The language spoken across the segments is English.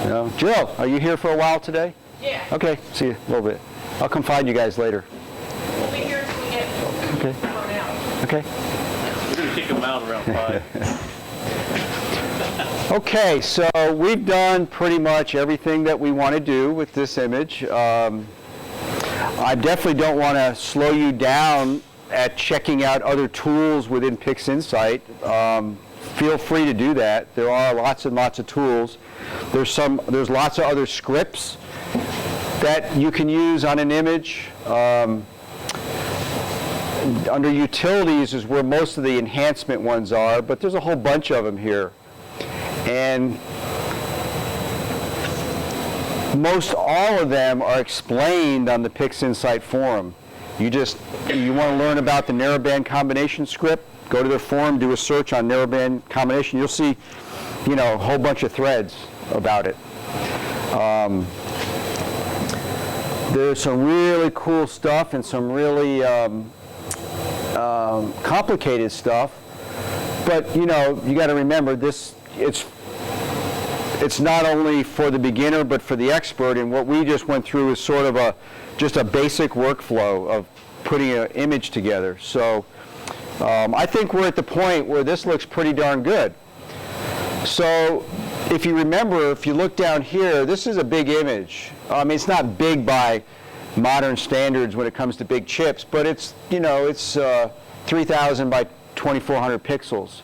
No. Jill, are you here for a while today? Yeah. Okay, see you a little bit. I'll come find you guys later. We'll be here until we get thrown out. Okay. We're going to kick them out around 5. Okay, so we've done pretty much everything that we want to do with this image. I definitely don't want to slow you down at checking out other tools within PixInsight. Feel free to do that. There are lots and lots of tools. There's lots of other scripts that you can use on an image. Under utilities is where most of the enhancement ones are, but there's a whole bunch of them here. And most all of them are explained on the PixInsight forum. You want to learn about the narrowband combination script, go to their forum, do a search on narrowband combination. You'll see, a whole bunch of threads about it. There's some really cool stuff and some really complicated stuff. But you got to remember this. It's not only for the beginner, but for the expert. And what we just went through is sort of just a basic workflow of putting an image together. So I think we're at the point where this looks pretty darn good. So if you remember, if you look down here, this is a big image. I mean, it's not big by modern standards when it comes to big chips, but it's 3,000 by 2,400 pixels.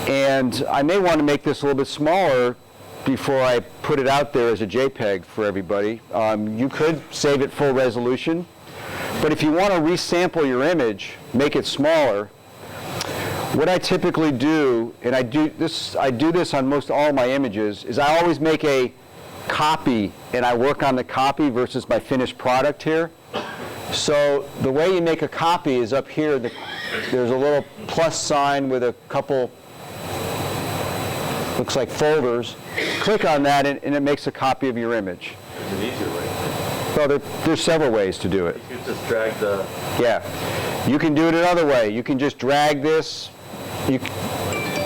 And I may want to make this a little bit smaller before I put it out there as a JPEG for everybody. You could save it full resolution, but if you want to resample your image, make it smaller. What I typically do, and I do this on most all my images, is I always make a copy and I work on the copy versus my finished product here. So the way you make a copy is up here. There's a little plus sign with a couple, looks like folders. Click on that and it makes a copy of your image. There's an easier way. Well, there's several ways to do it. You can just drag the... Yeah. You can do it another way. You can just drag this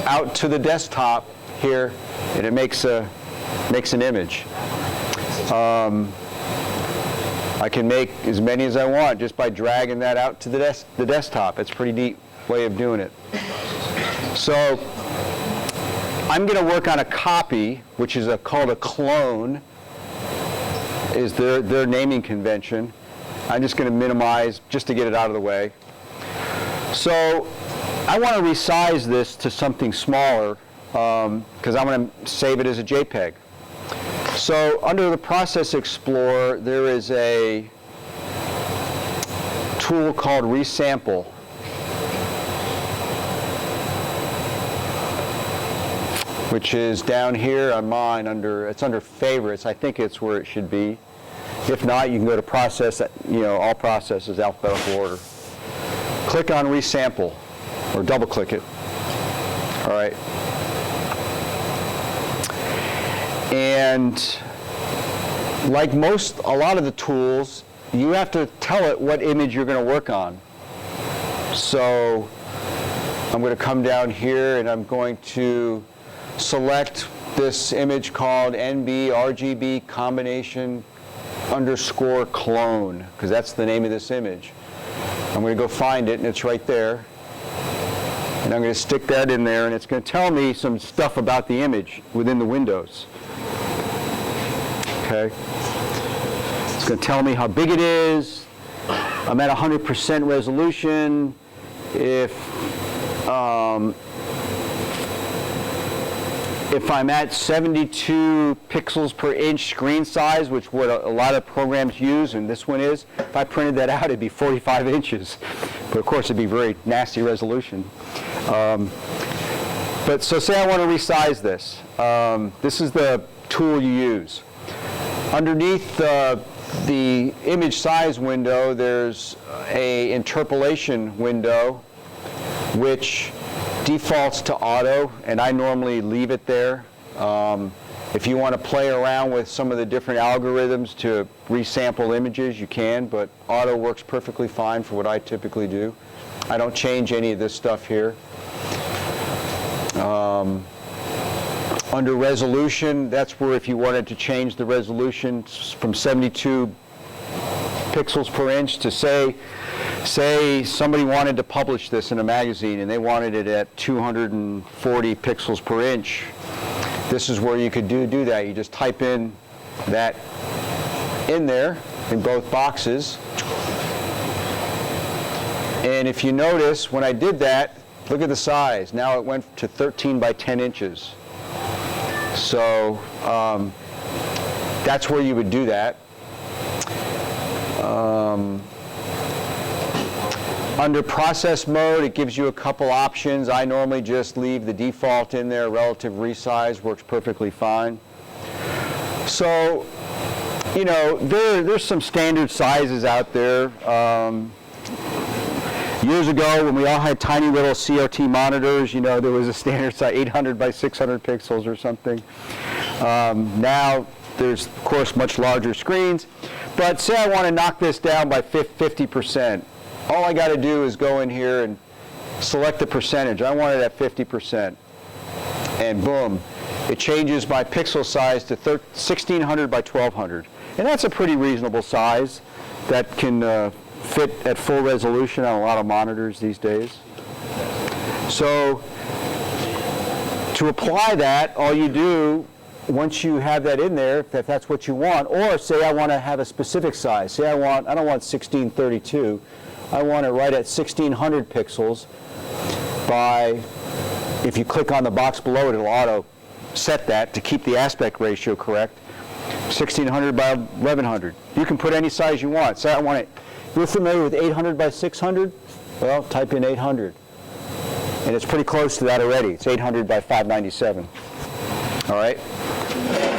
out to the desktop here, and it makes an image. I can make as many as I want just by dragging that out to the desktop. It's a pretty neat way of doing it. So I'm going to work on a copy, which is called a clone, is their naming convention. I'm just going to minimize just to get it out of the way. So I want to resize this to something smaller because I'm going to save it as a JPEG. So under the Process Explorer, there is a tool called Resample. Which is down here on mine it's under Favorites. I think it's where it should be. If not, you can go to Process, all processes, alphabetical order. Click on Resample, or double click it. All right. And like a lot of the tools, you have to tell it what image you're going to work on. So I'm going to come down here and I'm going to select this image called NB RGB combination _ clone, because that's the name of this image. I'm going to go find it, and it's right there. And I'm going to stick that in there, and it's going to tell me some stuff about the image within the windows. Okay? It's going to tell me how big it is. I'm at 100% resolution. If I'm at 72 pixels per inch screen size, which what a lot of programs use, and this one is, if I printed that out, it'd be 45 inches. But of course, it'd be very nasty resolution. But so say I want to resize this. This is the tool you use. Underneath the image size window, there's a interpolation window, which defaults to auto, and I normally leave it there. If you want to play around with some of the different algorithms to resample images, you can, but auto works perfectly fine for what I typically do. I don't change any of this stuff here. Under resolution, that's where if you wanted to change the resolution from 72 pixels per inch to say somebody wanted to publish this in a magazine and they wanted it at 240 pixels per inch. This is where you could do that. You just type in that in there in both boxes. And if you notice, when I did that, look at the size. Now it went to 13 by 10 inches. So that's where you would do that. Under process mode, it gives you a couple options. I normally just leave the default in there. Relative resize works perfectly fine. So, you know, there's some standard sizes out there. Years ago, when we all had tiny little CRT monitors, you know, there was a standard size 800 by 600 pixels or something. Now, there's, of course, much larger screens. But say I want to knock this down by 50%. All I got to do is go in here and select the percentage. I want it at 50%. And boom, it changes my pixel size to 1600 by 1200. And that's a pretty reasonable size that can fit at full resolution on a lot of monitors these days. So to apply that, all you do, once you have that in there, if that's what you want, or say I want to have a specific size. Say I don't want 1632. I want it right at 1600 pixels by, if you click on the box below it, it'll auto set that to keep the aspect ratio correct. 1600 by 1100. You can put any size you want. Say I want it. You're familiar with 800 by 600? Well, type in 800. And it's pretty close to that already. It's 800 by 597. All right?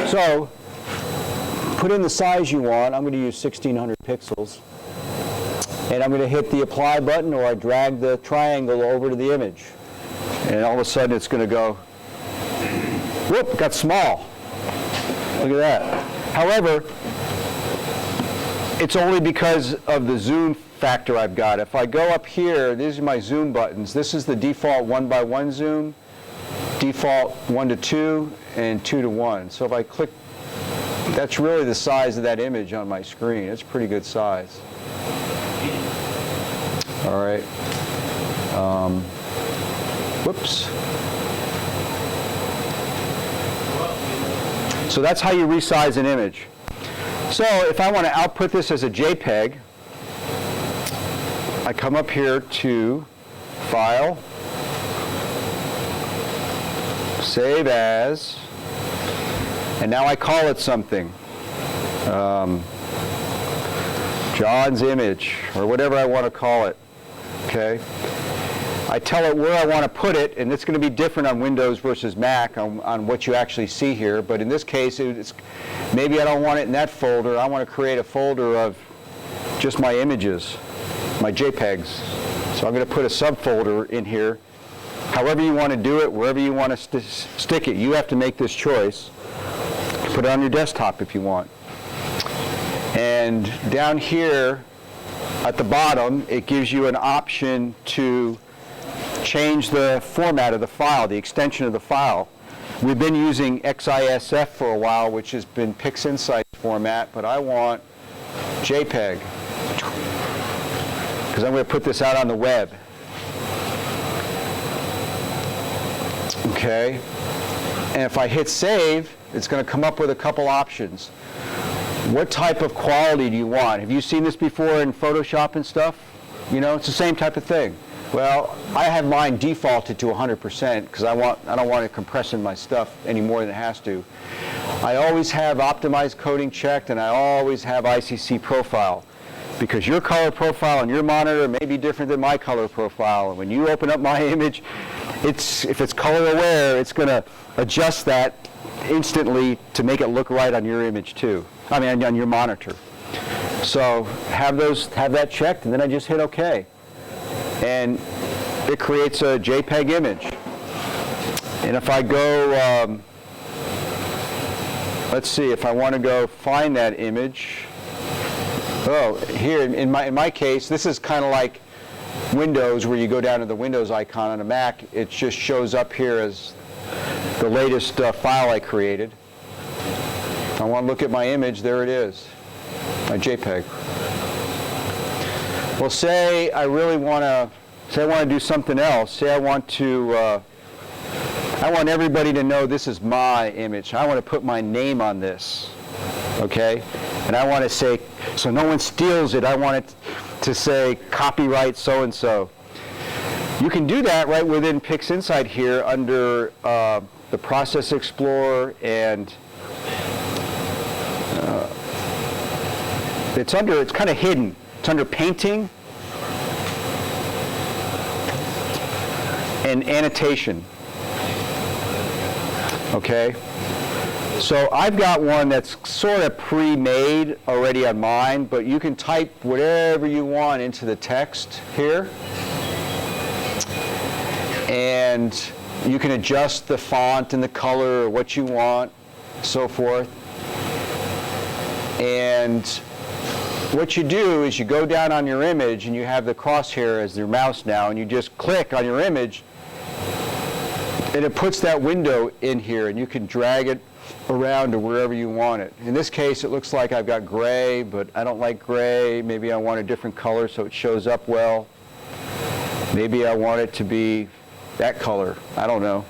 So, put in the size you want. I'm going to use 1600 pixels. And I'm going to hit the apply button, or I drag the triangle over to the image. And all of a sudden it's going to go, whoop, got small. Look at that. However, it's only because of the zoom factor I've got. If I go up here, these are my zoom buttons. This is the default 1:1 zoom, default 1:2, and 2:1. So if I click, that's really the size of that image on my screen. It's a pretty good size. All right. Whoops. So that's how you resize an image. So if I want to output this as a JPEG, I come up here to File, Save As, and now I call it something. John's image, or whatever I want to call it. Okay. I tell it where I want to put it, and it's going to be different on Windows versus Mac on what you actually see here. But in this case, maybe I don't want it in that folder. I want to create a folder of just my images, my JPEGs. So I'm going to put a subfolder in here. However you want to do it, wherever you want to stick it, you have to make this choice. Put it on your desktop if you want. And down here at the bottom, it gives you an option to change the format of the file, the extension of the file. We've been using XISF for a while, which has been PixInsight format, but I want JPEG because I'm going to put this out on the web. Okay, and if I hit save, it's going to come up with a couple options. What type of quality do you want? Have you seen this before in Photoshop and stuff? You know, it's the same type of thing. Well, I have mine defaulted to 100% because I don't want it compressing my stuff any more than it has to. I always have optimized coding checked, and I always have ICC profile because your color profile on your monitor may be different than my color profile. And when you open up my image, if it's color aware, it's going to adjust that instantly to make it look right on your image too. I mean, on your monitor. So have that checked, and then I just hit OK. And it creates a JPEG image. And if I go, let's see, if I want to go find that image, oh, here in my case, this is kind of like Windows, where you go down to the Windows icon on a Mac. It just shows up here as the latest file I created. I want to look at my image, there it is, my JPEG. Well, say I really want to do something else. Say I want everybody to know this is my image. I want to put my name on this, okay? And I want to say, so no one steals it, I want it to say copyright so-and-so. You can do that right within PixInsight here under the Process Explorer, and it's kind of hidden. It's under Painting and Annotation. Okay? So I've got one that's sort of pre-made already on mine, but you can type whatever you want into the text here. And you can adjust the font and the color or what you want, so forth. And what you do is you go down on your image and you have the crosshair as your mouse now, and you just click on your image and it puts that window in here, and you can drag it around to wherever you want it. In this case, it looks like I've got gray, but I don't like gray. Maybe I want a different color so it shows up well. Maybe I want it to be that color. I don't know.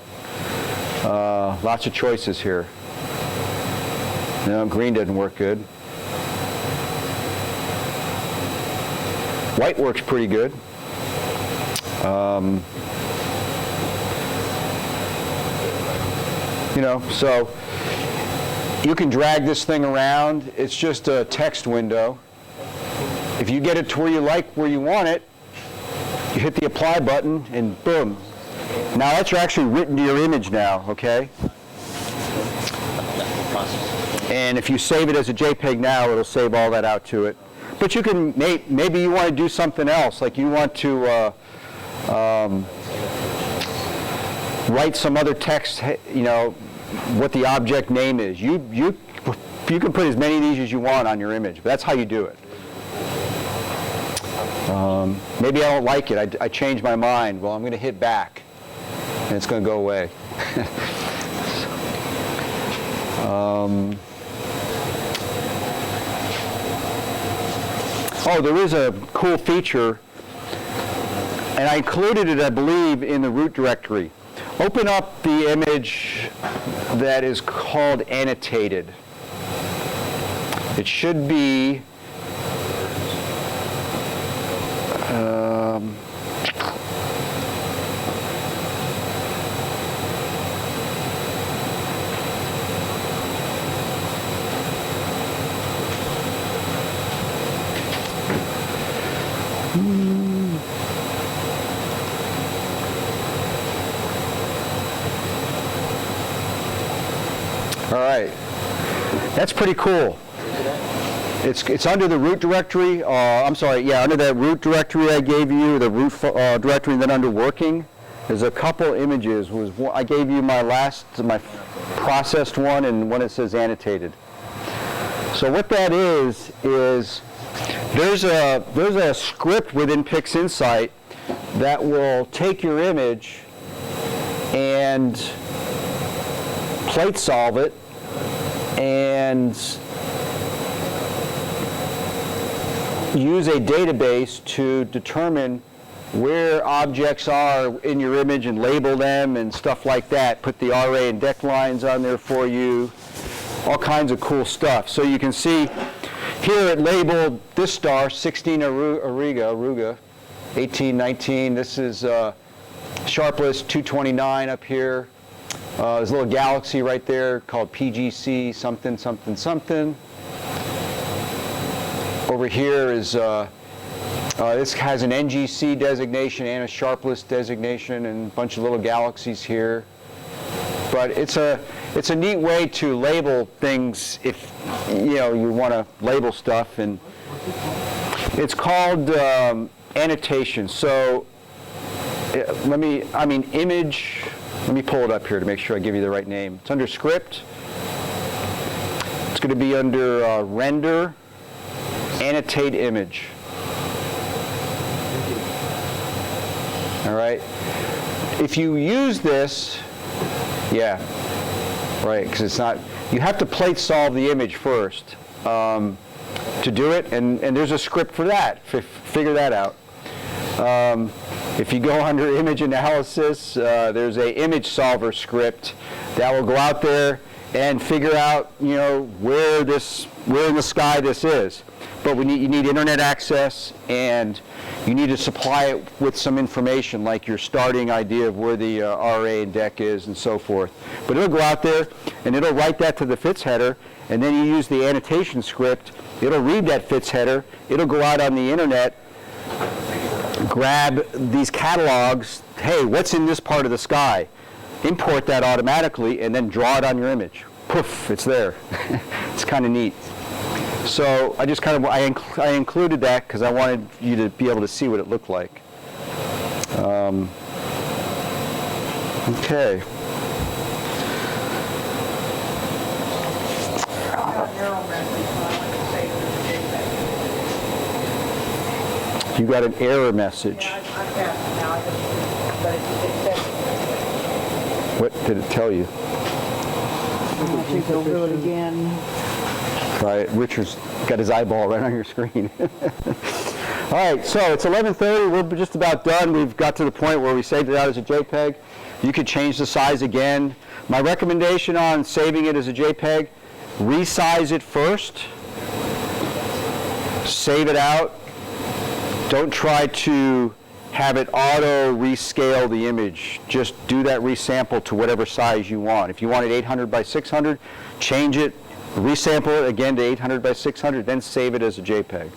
Lots of choices here. No, green doesn't work good. White works pretty good. So you can drag this thing around. It's just a text window. If you get it to where you like, where you want it, you hit the apply button and boom. Now that's actually written to your image now, okay? And if you save it as a JPEG now, it'll save all that out to it. But you can, maybe you want to do something else, like you want to write some other text, what the object name is. You can put as many of these as you want on your image, but that's how you do it. Maybe I don't like it. I changed my mind. Well, I'm going to hit back, and it's going to go away. Oh, there is a cool feature, and I included it, I believe, in the root directory. Open up the image that is called Annotated. It should be all right. That's pretty cool. It's under the root directory. Under that root directory I gave you, the root directory, and then under working, there's a couple images. I gave you my processed one and one that says annotated. So what that is there's a script within PixInsight that will take your image and plate solve it and use a database to determine where objects are in your image and label them and stuff like that. Put the RA and DEC lines on there for you. All kinds of cool stuff. So you can see here it labeled this star 16 Auriga, 18, 19. This is Sharpless 229 up here. There's a little galaxy right there called PGC something, something, something. Over here is, this has an NGC designation and a Sharpless designation and a bunch of little galaxies here. But it's a neat way to label things if you want to label stuff, and it's called annotation. So image. Let me pull it up here to make sure I give you the right name. It's under script. It's going to be under render, annotate image. All right. If you use this, Yeah, right, because it's not, you have to plate solve the image first to do it, and there's a script for that. Figure that out. If you go under image analysis, there's a image solver script that will go out there and figure out, you know, where in the sky this is. But you need internet access, and you need to supply it with some information, like your starting idea of where the RA and deck is and so forth. But it'll go out there, and it'll write that to the FITS header, and then you use the annotation script. It'll read that FITS header. It'll go out on the internet, grab these catalogs. Hey, what's in this part of the sky? Import that automatically, and then draw it on your image. Poof, it's there. It's kind of neat. So I just kind of, I included that because I wanted you to be able to see what it looked like. Okay. You got an error message. What did it tell you? I think I'll do it again. Try it. Richard's got his eyeball right on your screen. All right, so it's 11:30. We're just about done. We've got to the point where we saved it out as a JPEG. You could change the size again. My recommendation on saving it as a JPEG, resize it first. Save it out. Don't try to have it auto rescale the image. Just do that resample to whatever size you want. If you wanted 800 by 600, change it, resample it again to 800 by 600, then save it as a JPEG.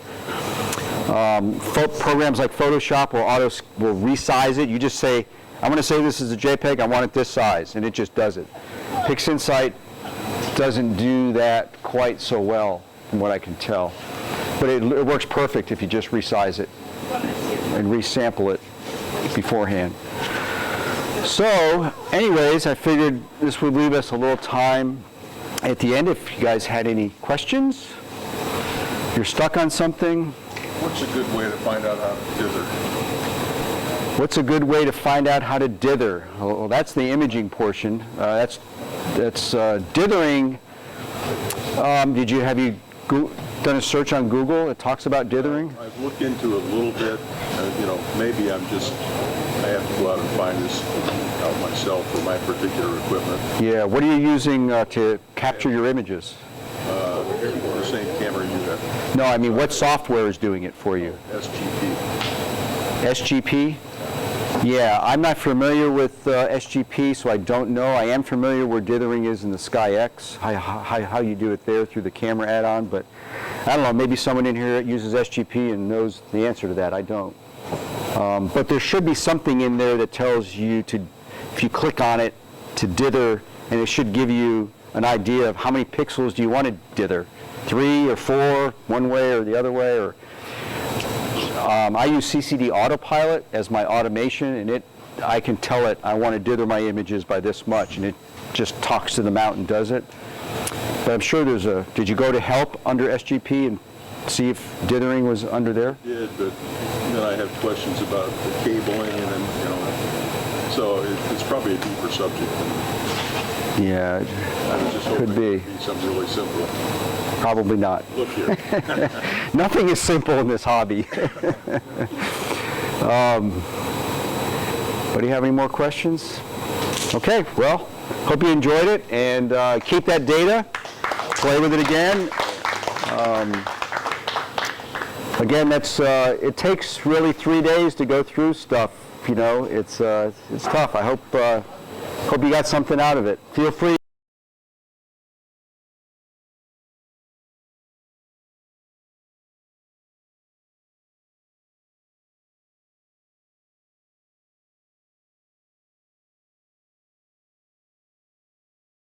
Programs like Photoshop will resize it. You just say, I'm going to save this as a JPEG, I want it this size, and it just does it. PixInsight doesn't do that quite so well, from what I can tell. But it works perfect if you just resize it and resample it beforehand. So, anyways, I figured this would leave us a little time at the end if you guys had any questions. If you're stuck on something. What's a good way to find out how to dither? What's a good way to find out how to dither? Well, that's the imaging portion. That's dithering. Have you done a search on Google? It talks about dithering. I've looked into it a little bit. Maybe I have to go out and find this out myself for my particular equipment. Yeah. What are you using to capture your images? The same camera you have. No, I mean, what software is doing it for you? SGP. SGP? Yeah, I'm not familiar with SGP, so I don't know. I am familiar where dithering is in the SkyX, how you do it there through the camera add-on, but I don't know, maybe someone in here uses SGP and knows the answer to that. I don't. But there should be something in there that tells you to, if you click on it, to dither, and it should give you an idea of how many pixels do you want to dither. 3 or 4, one way or the other way, or I use CCD Autopilot as my automation, and I can tell it I want to dither my images by this much, and it just talks to them out and does it. But I'm sure did you go to help under SGP and see if dithering was under there? I did, but then I have questions about the cabling, and then, so it's probably a deeper subject. Yeah, I was just hoping could be. it would be something really simple. Probably not. Look here. Nothing is simple in this hobby. But do you have any more questions? Okay, well, hope you enjoyed it, and keep that data. Play with it again. Again, it takes really 3 days to go through stuff. You know, it's tough. I hope you got something out of it. Feel free.